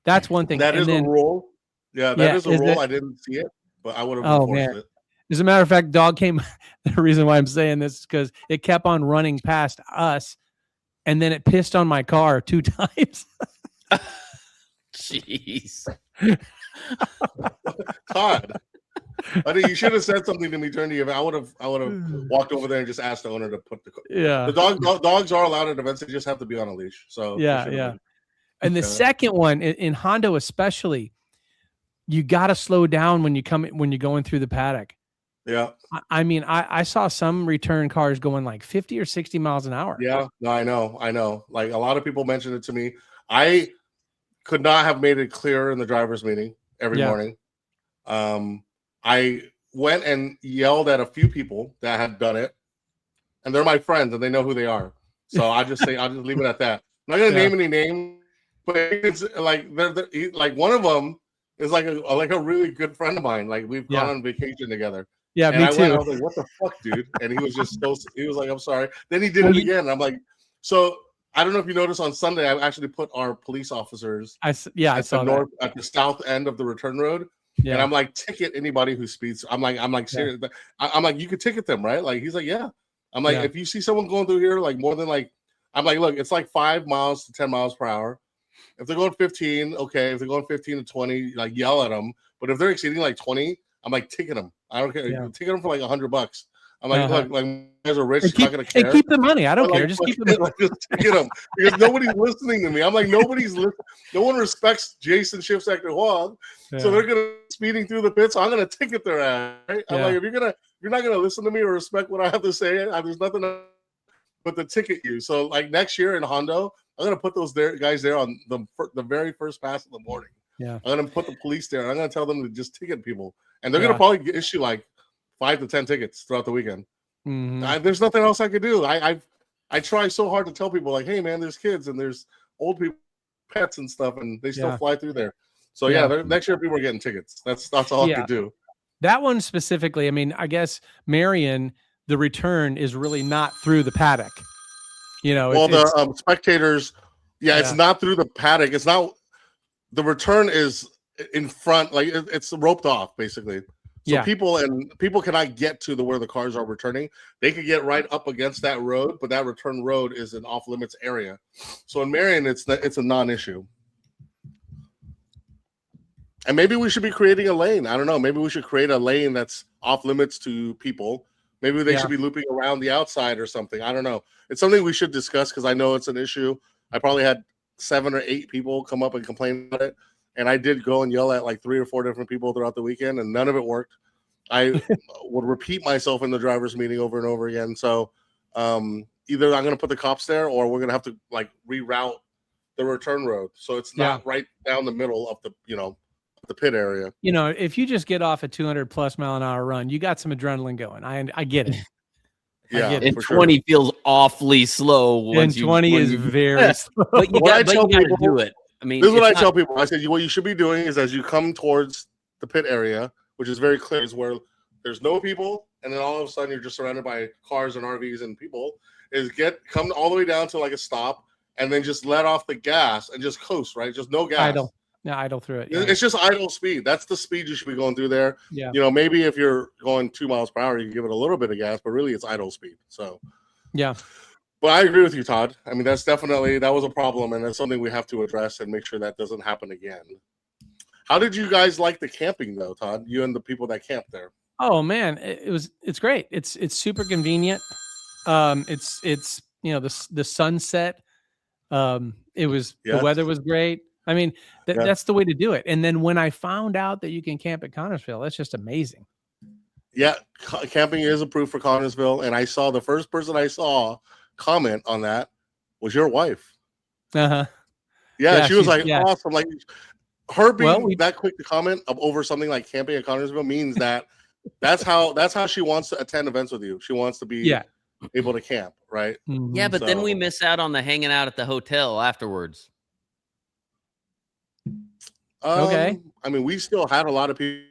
Speaker 1: that's one thing.
Speaker 2: That is a rule. Yeah, that is a rule. I didn't see it, but I would have enforced it.
Speaker 1: As a matter of fact, dog came. The reason why I'm saying this is because it kept on running past us, and then it pissed on my car 2 times.
Speaker 3: Jeez.
Speaker 2: Todd, I think you should have said something to me during the event. I would have walked over there and just asked the owner to put the dogs are allowed at events. They just have to be on a leash. So
Speaker 1: And the second one in Hondo especially, you got to slow down when you're going through the paddock.
Speaker 2: Yeah.
Speaker 1: I mean, I saw some return cars going like 50 or 60 miles an hour.
Speaker 2: Yeah. No, I know. Like a lot of people mentioned it to me. I could not have made it clearer in the driver's meeting every
Speaker 1: Yeah.
Speaker 2: morning. I went and yelled at a few people that had done it, and they're my friends and they know who they are. So I'll just leave it at that. I'm not gonna
Speaker 1: Yeah.
Speaker 2: name any names, but it's like like one of them is like a really good friend of mine. Like we've gone
Speaker 1: Yeah.
Speaker 2: on vacation together.
Speaker 1: Yeah,
Speaker 2: And
Speaker 1: me
Speaker 2: I
Speaker 1: too.
Speaker 2: was like, what the fuck, dude? And he was just he was like, I'm sorry. Then he did
Speaker 1: Well,
Speaker 2: it again. And I'm like, so I don't know if you noticed on Sunday, I actually put our police officers
Speaker 1: I
Speaker 2: at
Speaker 1: saw
Speaker 2: the at the south end of the return road.
Speaker 1: that.
Speaker 2: And
Speaker 1: Yeah.
Speaker 2: I'm like, ticket anybody who speeds. I'm like serious. I'm like, you could ticket them, right? Like he's like, yeah. I'm like,
Speaker 1: Yeah.
Speaker 2: if you see someone going through here like more than like, I'm like, look, it's like 5 miles to 10 miles per hour. If they're going 15, okay. If they're going 15 to 20, like yell at them. But if they're exceeding like 20, I'm like, ticket them. I don't care.
Speaker 1: Yeah.
Speaker 2: Ticket them for like $100. I'm like,
Speaker 1: Uh-huh.
Speaker 2: look, like you guys are rich,
Speaker 1: And
Speaker 2: you're not gonna care.
Speaker 1: and keep the money. I don't
Speaker 2: But,
Speaker 1: care.
Speaker 2: like,
Speaker 1: Just keep the money.
Speaker 2: just ticket them because nobody's listening to me. I'm like, nobody's listening. No one respects Jason Shiftsector Huang, so they're gonna speeding through the pits. So I'm gonna ticket their ass. Right? I'm like, if you're not gonna listen to me or respect what I have to say, there's nothing but to ticket you. So like next year in Hondo, I'm gonna put those guys there on the very first pass in the morning.
Speaker 1: Yeah.
Speaker 2: I'm gonna put the police there. And I'm gonna tell them to just ticket people, and they're
Speaker 1: Yeah.
Speaker 2: gonna probably issue like 5 to 10 tickets throughout the weekend.
Speaker 1: Mhm.
Speaker 2: There's nothing else I could do. I try so hard to tell people like, hey man, there's kids and there's old people, pets and stuff, and they still
Speaker 1: Yeah.
Speaker 2: fly through there. So
Speaker 1: Yeah.
Speaker 2: next year people are getting tickets. That's all I
Speaker 1: Yeah.
Speaker 2: could do.
Speaker 1: That one specifically, I mean, I guess Marion, the return is really not through the paddock. You know,
Speaker 2: Well,
Speaker 1: it's
Speaker 2: the spectators, it's
Speaker 1: Yeah.
Speaker 2: not through the paddock. It's not. The return is in front, like it's roped off basically. So
Speaker 1: Yeah.
Speaker 2: people cannot get to where the cars are returning. They could get right up against that road, but that return road is an off limits area. So in Marion, it's a non-issue. And maybe we should be creating a lane. I don't know. Maybe we should create a lane that's off limits to people. Maybe they
Speaker 1: Yeah.
Speaker 2: should be looping around the outside or something. I don't know. It's something we should discuss because I know it's an issue. I probably had 7 or 8 people come up and complain about it. And I did go and yell at like 3 or 4 different people throughout the weekend, and none of it worked. I would repeat myself in the driver's meeting over and over again. So either I'm going to put the cops there, or we're going to have to like reroute the return road so it's not right down the middle of the pit area.
Speaker 1: You know, if you just get off a 200 plus mile an hour run, you got some adrenaline going. I get it.
Speaker 2: Yeah,
Speaker 1: get it.
Speaker 3: And 20 feels awfully slow.
Speaker 1: And 20 is very slow.
Speaker 3: But you
Speaker 2: What I
Speaker 3: got
Speaker 2: tell
Speaker 3: to
Speaker 2: people-
Speaker 3: do it. I mean,
Speaker 2: This is what I
Speaker 3: it's
Speaker 2: tell
Speaker 3: not-
Speaker 2: people. I said, what you should be doing is as you come towards the pit area, which is very clear, is where there's no people, and then all of a sudden you're just surrounded by cars and RVs and people, is come all the way down to like a stop, and then just let off the gas and just coast, right? Just no gas.
Speaker 1: idle. Yeah, idle through it. Yeah.
Speaker 2: It's just idle speed. That's the speed you should be going through there.
Speaker 1: Yeah.
Speaker 2: You know, maybe if you're going 2 miles per hour, you can give it a little bit of gas, but really it's idle speed. So,
Speaker 1: Yeah.
Speaker 2: but I agree with you, Todd. I mean, that was a problem, and that's something we have to address and make sure that doesn't happen again. How did you guys like the camping though, Todd? You and the people that camped there.
Speaker 1: Oh man, it's great. It's super convenient. It's you know the sunset. The weather was great. I mean, that's the way to do it. And then when I found out that you can camp at Connersville, that's just amazing.
Speaker 2: Yeah, camping is approved for Connersville, and I saw the first person I saw comment on that was your wife.
Speaker 1: Uh-huh.
Speaker 2: Yeah, she was like,
Speaker 1: yeah.
Speaker 2: awesome. Like her being
Speaker 1: Well,
Speaker 2: that quick to comment over something like camping at Connersville means that that's how she wants to attend events with you. She wants to be able to camp, right?
Speaker 1: Mhm.
Speaker 3: Yeah, but then we
Speaker 2: So-
Speaker 3: miss out on the hanging out at the hotel afterwards.
Speaker 1: Okay.
Speaker 2: I mean, we still had a lot of people.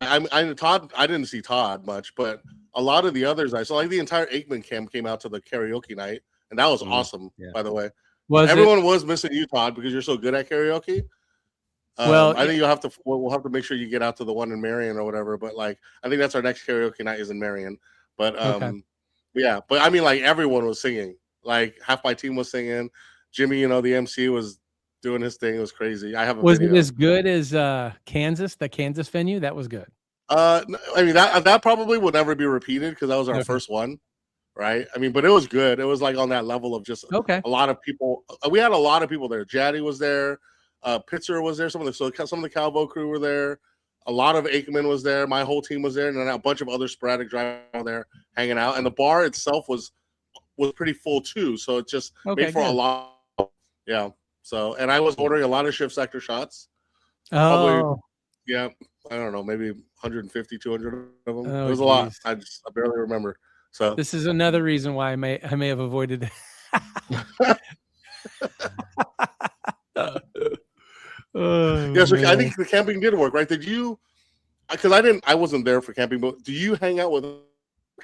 Speaker 2: Todd, I didn't see Todd much, but a lot of the others I saw, like the entire Aikman camp came out to the karaoke night, and that was awesome, by the way. Everyone was missing you, Todd, because you're so good at karaoke.
Speaker 1: Well,
Speaker 2: I think we'll have to make sure you get out to the one in Marion or whatever. But like, I think that's our next karaoke night is in Marion. But yeah, but I mean, like everyone was singing. Like half my team was singing. Jimmy, the MC was doing his thing. It was crazy. I have a
Speaker 1: Was
Speaker 2: video.
Speaker 1: it as good as Kansas, the Kansas venue? That was good.
Speaker 2: I mean that probably will never be repeated because that was our first one, right? I mean, but it was good. It was like on that level of just a lot of people. We had a lot of people there. Jaddy was there. Pitzer was there. Some of the Calvo crew were there. A lot of Aikman was there. My whole team was there, and then a bunch of other sporadic drivers there hanging out. And the bar itself was pretty full too, so it just
Speaker 1: Okay,
Speaker 2: made for a
Speaker 1: good.
Speaker 2: lot. Yeah. So, and I was ordering a lot of Shiftsector shots.
Speaker 1: Oh,
Speaker 2: Probably, yeah. I don't know, maybe 150, 200 of them.
Speaker 1: Oh,
Speaker 2: It was a lot.
Speaker 1: geez.
Speaker 2: I barely remember. So
Speaker 1: this is another reason why I may have avoided it. Oh,
Speaker 2: yeah, so I
Speaker 1: man.
Speaker 2: think the camping did work, right? Did you? Because I wasn't there for camping, but do you hang out with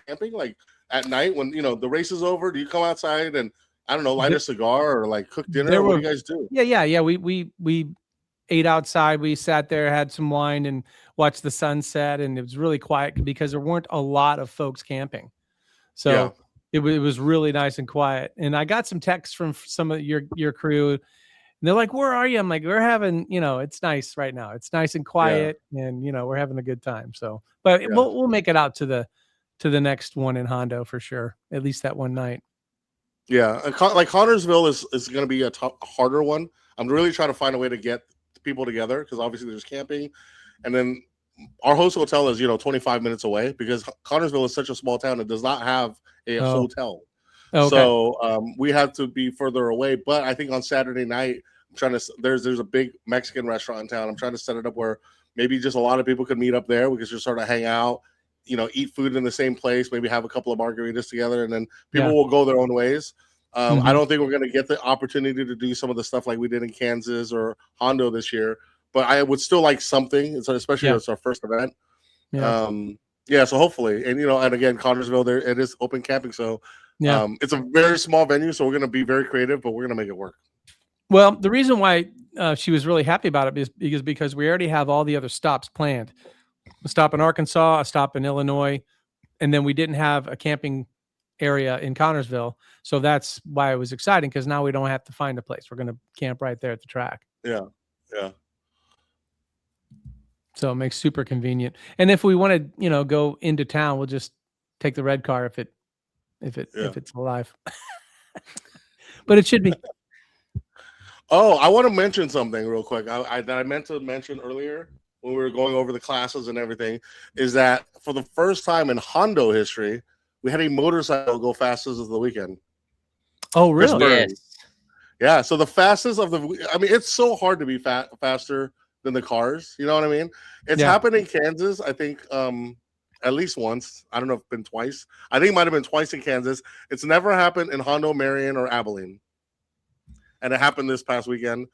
Speaker 2: camping like at night when the race is over? Do you come outside and I don't know, light a cigar or like cook dinner? What do you guys do?
Speaker 1: Yeah. We ate outside. We sat there, had some wine, and watched the sunset. And it was really quiet because there weren't a lot of folks camping. So it was really nice and quiet. And I got some texts from some of your crew. And they're like, "Where are you?" I'm like, "We're having, it's nice right now. It's nice and quiet, and we're having a good time." So, but we'll make it out to the next one in Hondo for sure. At least that one night.
Speaker 2: Yeah, like Connersville is going to be a harder one. I'm really trying to find a way to get people together because obviously there's camping, and then our host hotel is 25 minutes away because Connersville is such a small town. It does not have a hotel.
Speaker 1: Okay.
Speaker 2: So we have to be further away. But I think on Saturday night, I'm trying to. There's a big Mexican restaurant in town. I'm trying to set it up where maybe just a lot of people could meet up there. We could just sort of hang out, eat food in the same place. Maybe have a couple of margaritas together, and then people will go their own ways. I don't think we're going to get the opportunity to do some of the stuff like we did in Kansas or Hondo this year. But I would still like something, especially it's our first event.
Speaker 1: Yeah.
Speaker 2: So hopefully, and and again, Connersville, there it is open camping, so. It's a very small venue, so we're going to be very creative, but we're going to make it work.
Speaker 1: Well, the reason why she was really happy about it is because we already have all the other stops planned. A stop in Arkansas, a stop in Illinois, and then we didn't have a camping area in Connersville. So that's why it was exciting because now we don't have to find a place. We're going to camp right there at the track.
Speaker 2: Yeah.
Speaker 1: So it makes super convenient. And if we want to, go into town, we'll just take the red car if it's alive. But it should be.
Speaker 2: Oh, I want to mention something real quick. That I meant to mention earlier when we were going over the classes and everything is that for the first time in Hondo history, we had a motorcycle go fastest of the weekend.
Speaker 1: Oh, really?
Speaker 3: Yes.
Speaker 2: Yeah. So the fastest of it's so hard to be faster than the cars. You know what I mean? It's happened in Kansas, I think, at least once. I don't know if it's been twice. I think it might have been twice in Kansas. It's never happened in Hondo, Marion, or Abilene. And it happened this past weekend.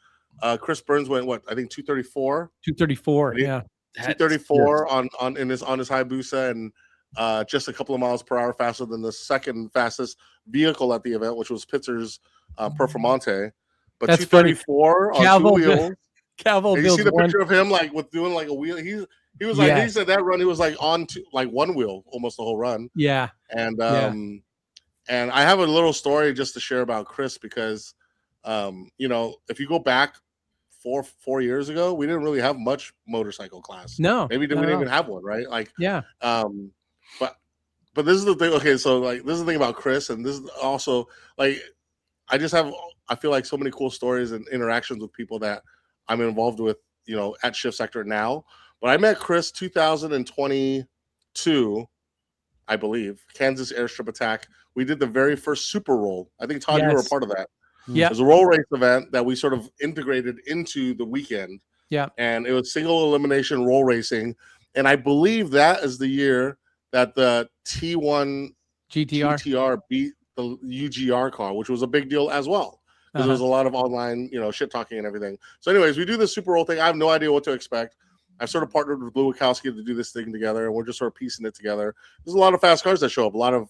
Speaker 2: Chris Burns went I think 234.
Speaker 1: 234, yeah.
Speaker 2: 234 on his Hayabusa and just a couple of miles per hour faster than the second fastest vehicle at the event, which was Pitzer's Performante. But
Speaker 1: That's
Speaker 2: 234
Speaker 1: funny.
Speaker 2: on two wheels.
Speaker 1: Calvo,
Speaker 2: you see the picture of him like with doing like a wheel. He was like he said that run he was like on like one wheel almost the whole run.
Speaker 1: Yeah.
Speaker 2: And and I have a little story just to share about Chris because if you go back 4 years ago, we didn't really have much motorcycle class.
Speaker 1: No,
Speaker 2: maybe we didn't even have one, right? Like but this is the thing. Okay, so like this is the thing about Chris, and this is also like I feel like so many cool stories and interactions with people that I'm involved with, at Shiftsector now. But I met Chris 2022, I believe, Kansas Airstrip Attack. We did the very first Super Roll. I think, Todd, you were a part of that.
Speaker 1: Yeah.
Speaker 2: It was a roll race event that we sort of integrated into the weekend.
Speaker 1: Yeah.
Speaker 2: And it was single elimination roll racing. And I believe that is the year that the T1 GTR beat the UGR car, which was a big deal as well. Because there was a lot of online, shit talking and everything. So anyways, we do this Super Roll thing. I have no idea what to expect. I've sort of partnered with Lou Wachowski to do this thing together, and we're just sort of piecing it together. There's a lot of fast cars that show up. A lot of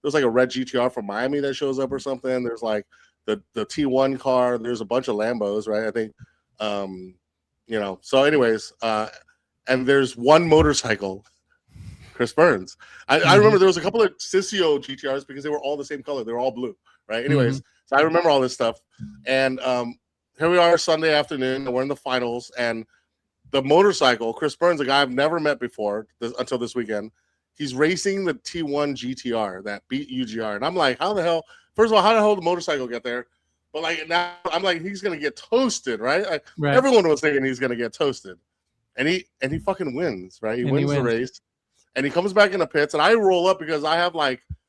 Speaker 2: there's like a red GTR from Miami that shows up or something. There's like the T1 car. There's a bunch of Lambos, right? I think, So anyways, and there's one motorcycle, Chris Burns. I remember there was a couple of Sissio GTRs because they were all the same color. They were all blue, right? Anyways, so I remember all this stuff. And here we are Sunday afternoon, and we're in the finals, and the motorcycle, Chris Burns, a guy I've never met before until this weekend, he's racing the T1 GTR that beat UGR. And I'm like, how the hell? First of all, how the hell did the motorcycle get there? But like now I'm like, he's going to get toasted, right? Everyone was thinking he's going to get toasted. and he fucking wins, right? He
Speaker 1: And
Speaker 2: wins the race, and he comes back in the pits, and I roll up because I have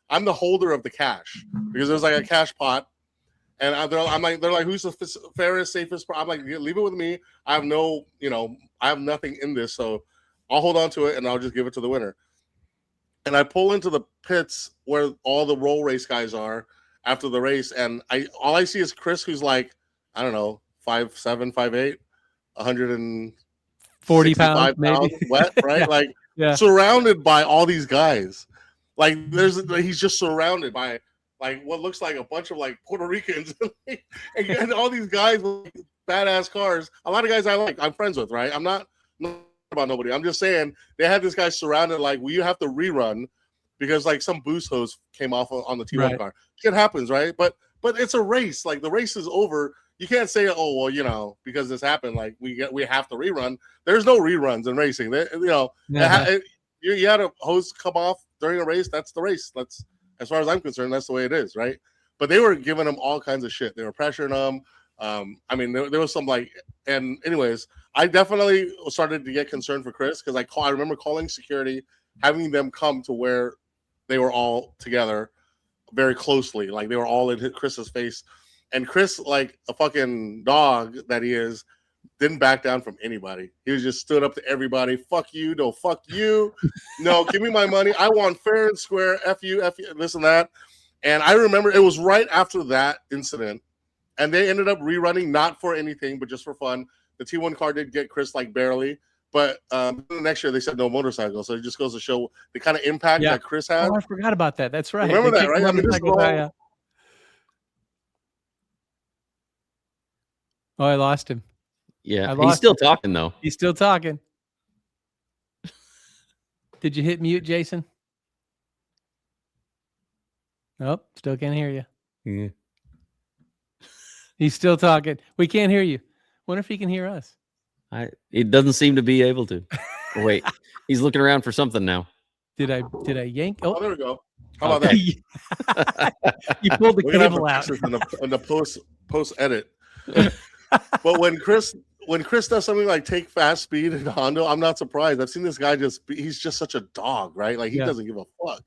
Speaker 2: I'm the holder of the cash because there's like a cash pot, and they're like, who's the fairest, safest? I'm like, leave it with me. I have no, I have nothing in this, so I'll hold on to it and I'll just give it to the winner. And I pull into the pits where all the roll race guys are after the race, and all I see is Chris, who's like, I don't know, 5'7", 5'8",
Speaker 1: 140 pounds, maybe.
Speaker 2: wet, right?
Speaker 1: Yeah.
Speaker 2: Surrounded by all these guys. He's just surrounded by what looks like a bunch of Puerto Ricans and all these guys with badass cars. A lot of guys I'm friends with, right? I'm not about nobody. I'm just saying they had this guy surrounded you have to rerun because some boost hose came off on the T1 car. It happens, right? But it's a race. The race is over. You can't say, oh well, because this happened, we have to rerun. There's no reruns in racing. You had a hose come off during a race. That's the race. That's, as far as I'm concerned, that's the way it is, right? But they were giving him all kinds of shit. They were pressuring him. There was some and anyways, I definitely started to get concerned for Chris because I remember calling security, having them come to where they were all together very closely. They were all in Chris's face. And Chris, like a fucking dog that he is, didn't back down from anybody. He just stood up to everybody. Fuck you. No, fuck you. No, give me my money. I want fair and square. F you, this and that. And I remember it was right after that incident. And they ended up rerunning, not for anything, but just for fun. The T1 car did get Chris barely. But the next year they said no motorcycle. So it just goes to show the kind of impact that Chris had.
Speaker 1: Oh, I forgot about that. That's right.
Speaker 2: Remember that, right?
Speaker 1: Oh, I lost him.
Speaker 3: Yeah, he's still talking, though.
Speaker 1: He's still talking. Did you hit mute, Jason? Nope, still can't hear you.
Speaker 3: Yeah.
Speaker 1: He's still talking. We can't hear you. Wonder if he can hear us.
Speaker 3: It doesn't seem to be able to. Oh, wait, he's looking around for something now.
Speaker 1: Did I yank?
Speaker 2: Oh, there we go. How about that?
Speaker 1: You pulled the cable out.
Speaker 2: In the post edit. But when Chris does something like take fast speed in Hondo, I'm not surprised. I've seen this guy he's just such a dog, right? He doesn't give a fuck.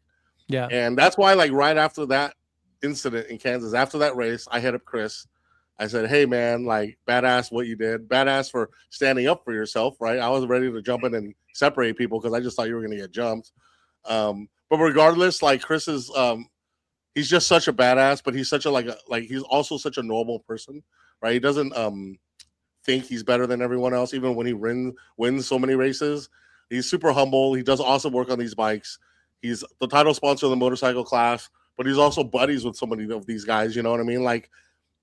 Speaker 1: Yeah.
Speaker 2: And that's why right after that incident in Kansas, after that race, I hit up Chris. I said, hey man, badass what you did. Badass for standing up for yourself, right? I was ready to jump in and separate people because I just thought you were gonna get jumped. But regardless, Chris is he's just such a badass, but he's such he's also such a normal person. Right, he doesn't think he's better than everyone else. Even when he wins so many races, he's super humble. He does awesome work on these bikes. He's the title sponsor of the motorcycle class, but he's also buddies with so many of these guys. You know what I mean?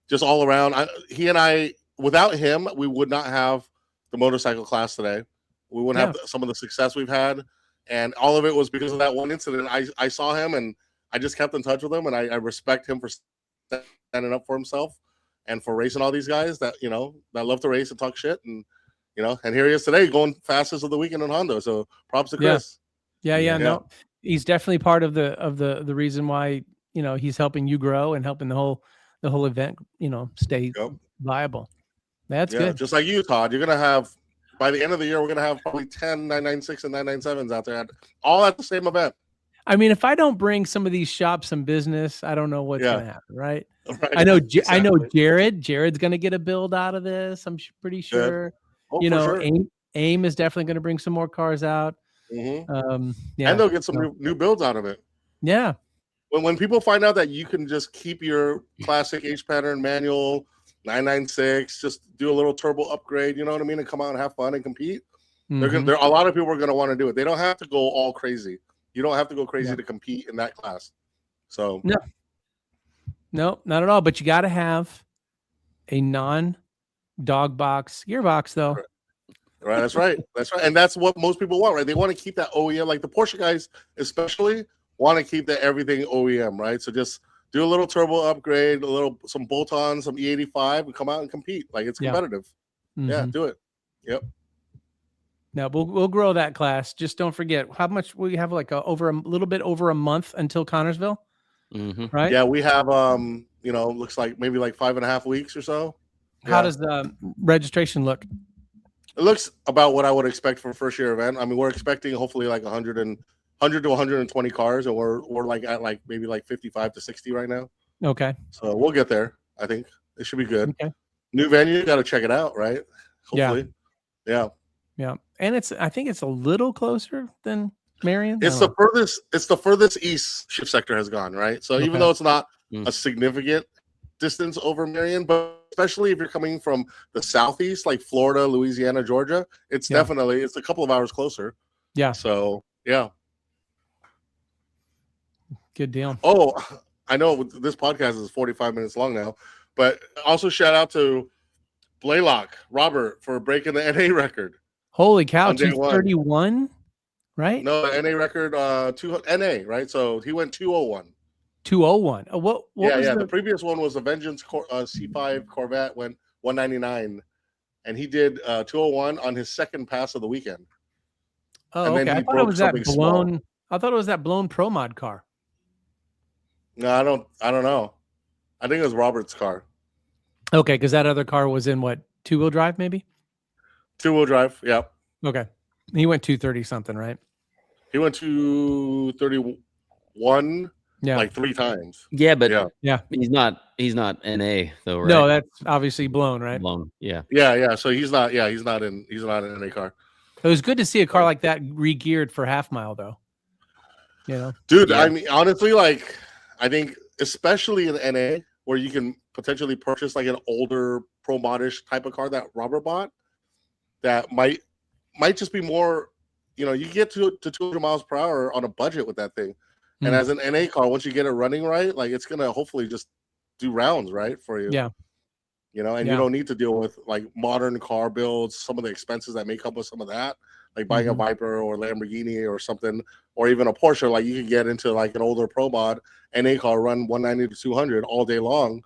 Speaker 2: Just all around. He and I, without him, we would not have the motorcycle class today. We wouldn't have some of the success we've had, and all of it was because of that one incident. I saw him, and I just kept in touch with him, and I respect him for standing up for himself. And for racing all these guys that that love to race and talk shit, and and here he is today going fastest of the weekend in Hondo. So props to Chris.
Speaker 1: Yeah. No, he's definitely part of the reason why he's helping you grow and helping the whole event stay viable. That's good.
Speaker 2: Just like you, Todd. You're gonna have by the end of the year, we're gonna have probably 10 996 and 997s out there, all at the same event.
Speaker 1: I mean, if I don't bring some of these shops some business, I don't know what's gonna happen, right?
Speaker 2: Right.
Speaker 1: I know Jared's gonna get a build out of this. I'm pretty sure.
Speaker 2: Oh, sure.
Speaker 1: AIM is definitely gonna bring some more cars out.
Speaker 2: And they'll get some new builds out of it.
Speaker 1: Yeah.
Speaker 2: When people find out that you can just keep your classic H pattern manual 996, just do a little turbo upgrade, you know what I mean, and come out and have fun and compete.
Speaker 1: Mm-hmm.
Speaker 2: A lot of people are gonna want to do it. They don't have to go all crazy. You don't have to go crazy to compete in that class. So
Speaker 1: no, not at all. But you got to have a non-dog box gearbox, though.
Speaker 2: Right. That's right. And that's what most people want, right? They want to keep that OEM. Like the Porsche guys, especially, want to keep that everything OEM, right? So just do a little turbo upgrade, some bolt-ons, some E85, and come out and compete. It's competitive. Yeah, do it. Yep.
Speaker 1: Now we'll grow that class. Just don't forget how much we have. A little bit over a month until Connersville, right?
Speaker 2: Yeah, we have looks like maybe 5.5 weeks or so.
Speaker 1: How does the registration look?
Speaker 2: It looks about what I would expect for a first year event. I mean, we're expecting hopefully like 100 to 120 cars, and we're like at like maybe like 55 to 60 right now.
Speaker 1: Okay.
Speaker 2: So we'll get there. I think it should be good.
Speaker 1: Okay.
Speaker 2: New venue, got to check it out, right? Hopefully, yeah.
Speaker 1: And I think it's a little closer than Marion.
Speaker 2: It's the furthest east Shiftsector has gone, right? So even
Speaker 1: Okay.
Speaker 2: though it's not a significant distance over Marion, but especially if you're coming from the southeast, like Florida, Louisiana, Georgia, it's definitely it's a couple of hours closer.
Speaker 1: Yeah.
Speaker 2: So yeah.
Speaker 1: Good deal.
Speaker 2: Oh, I know this podcast is 45 minutes long now, but also shout out to Blaylock Robert for breaking the NA record.
Speaker 1: Holy cow,
Speaker 2: On day
Speaker 1: 231, right?
Speaker 2: No, the NA record, NA, right? So he went 201.
Speaker 1: 201. Oh, what was
Speaker 2: the previous one was the Vengeance C5 Corvette, went 199, and he did 201 on his second pass of the weekend.
Speaker 1: Oh,
Speaker 2: and
Speaker 1: okay. I thought it was that blown. I thought it was that blown Pro Mod car.
Speaker 2: No, I don't know. I think it was Robert's car.
Speaker 1: Okay, because that other car was in what, 2-wheel drive, maybe?
Speaker 2: 2-wheel drive, yeah.
Speaker 1: Okay. He went 230 something, right?
Speaker 2: He went 231 like 3 times.
Speaker 3: Yeah, but
Speaker 1: yeah.
Speaker 3: He's not NA though, right?
Speaker 1: No, that's obviously blown, right?
Speaker 3: Blown. Yeah.
Speaker 2: Yeah. So he's not in NA car.
Speaker 1: It was good to see a car like that re-geared for half mile though. You know?
Speaker 2: Dude, I mean honestly, like I think especially in NA where you can potentially purchase like an older pro modish type of car that Robert bought that might just be more, you know, you get to 200 miles per hour on a budget with that thing. And as an NA car, once you get it running right, like it's gonna hopefully just do rounds right for you.
Speaker 1: Yeah.
Speaker 2: You know, and you don't need to deal with like modern car builds, some of the expenses that may come with some of that, like buying a Viper or Lamborghini or something, or even a Porsche. Like you could get into like an older Pro Mod NA car, run 190 to 200 all day long,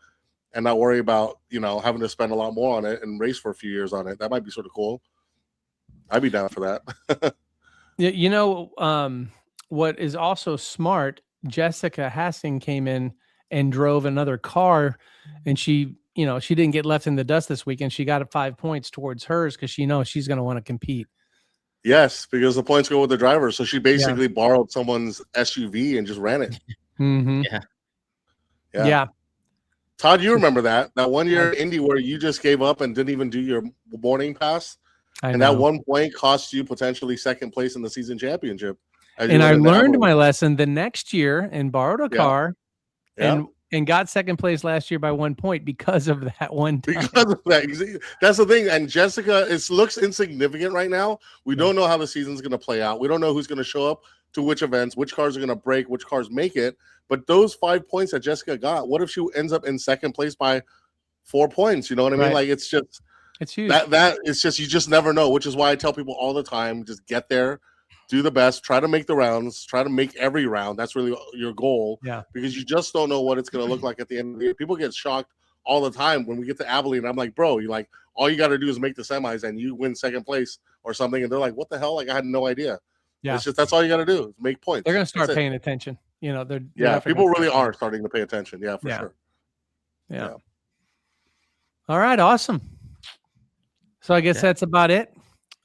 Speaker 2: and not worry about, you know, having to spend a lot more on it and race for a few years on it. That might be sort of cool. I'd be down for that.
Speaker 1: You know, what is also smart, Jessica Hassing came in and drove another car, and she, you know, she didn't get left in the dust this weekend. She got 5 points towards hers because she knows she's going to want to compete.
Speaker 2: Yes, because the points go with the driver. So she basically borrowed someone's SUV and just ran it.
Speaker 1: Yeah.
Speaker 2: Todd, you remember that 1 year in Indy where you just gave up and didn't even do your morning pass? And that 1 point cost you potentially second place in the season championship.
Speaker 1: And I learned my lesson the next year and borrowed a car and got second place last year by 1 point because of that one time.
Speaker 2: Because of that. That's the thing. And Jessica, it looks insignificant right now. We don't know how the season's going to play out. We don't know who's going to show up to which events, which cars are going to break, which cars make it. But those 5 points that Jessica got, what if she ends up in second place by 4 points? You know what I mean? Like it's just
Speaker 1: it's huge.
Speaker 2: That it's just you just never know, which is why I tell people all the time, just get there, do the best, try to make the rounds, try to make every round. That's really your goal.
Speaker 1: Yeah.
Speaker 2: Because you just don't know what it's going to look like at the end of the year. People get shocked all the time when we get to Abilene. I'm like, bro, you like all you got to do is make the semis and you win second place or something. And they're like, what the hell? Like I had no idea. Yeah. It's just that's all you got to do is make points.
Speaker 1: They're going to start paying attention. You know,
Speaker 2: they're people really are starting to pay attention. Yeah, for sure.
Speaker 1: Yeah. All right, awesome. So I guess that's about it.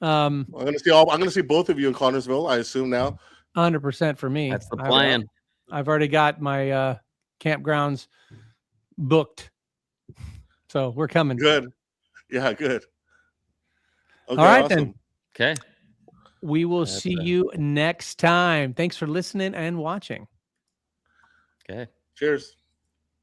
Speaker 2: I'm gonna see both of you in Connersville, I assume now.
Speaker 1: 100% for me.
Speaker 3: That's the plan.
Speaker 1: I've already got my campgrounds booked. So we're coming.
Speaker 2: Good. Yeah, good. Okay,
Speaker 1: all right, then.
Speaker 3: Okay.
Speaker 1: We will see you next time. Thanks for listening and watching.
Speaker 3: Okay.
Speaker 2: Cheers.